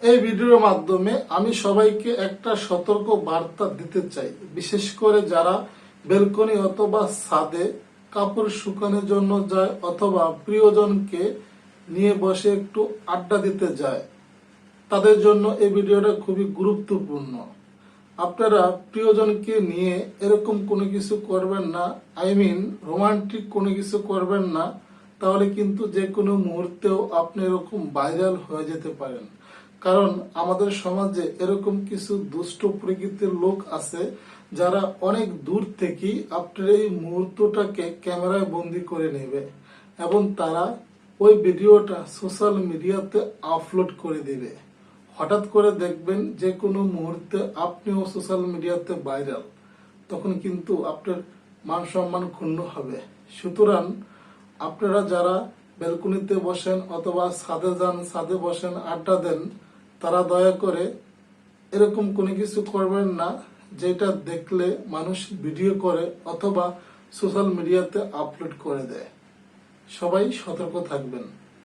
এই ভিডিওর মাধ্যমে আমি সবাইকে একটা সতর্ক বার্তা দিতে চাই, বিশেষ করে যারা বেলকনি অথবা ছাদে কাপড় শুকানোর জন্য যায় অথবা প্রিয়জনকে নিয়ে বসে একটু আড্ডা দিতে যায়, তাদের জন্য এই ভিডিওটা খুবই গুরুত্বপূর্ণ। আপনারা প্রিয়জনকে নিয়ে এরকম কোনো কিছু করবেন না, রোমান্টিক কোনো কিছু করবেন না, তাহলে কিন্তু যে কোনো মুহূর্তেও আপনি এরকম ভাইরাল হয়ে যেতে পারেন। কারণ আমাদের সমাজে এরকম কিছু দুষ্ট প্রকৃতির লোক আছে যারা অনেক দূর থেকেই আপনার এই মুহূর্তটাকে ক্যামেরায় বন্দি করে নেবে এবং তারা ওই ভিডিওটা সোশ্যাল মিডিয়াতে আপলোড করে দিবে। হঠাৎ করে দেখবেন যে কোনো মুহূর্তে আপনিও সোশ্যাল মিডিয়াতে ভাইরাল, তখন কিন্তু আপনার মান সম্মান ক্ষুণ্ণ হবে। সুতরাং আপনারা যারা ব্যালকনিতে বসেন অথবা ছাদে যান, ছাদে বসেন, আড্ডা দেন, তারা দয়া করে এরকম কোনো কিছু করবেন না যেটা দেখলে মানুষ ভিডিও করে অথবা সোশ্যাল মিডিয়াতে আপলোড করে দেয়। সবাই সতর্ক থাকবেন।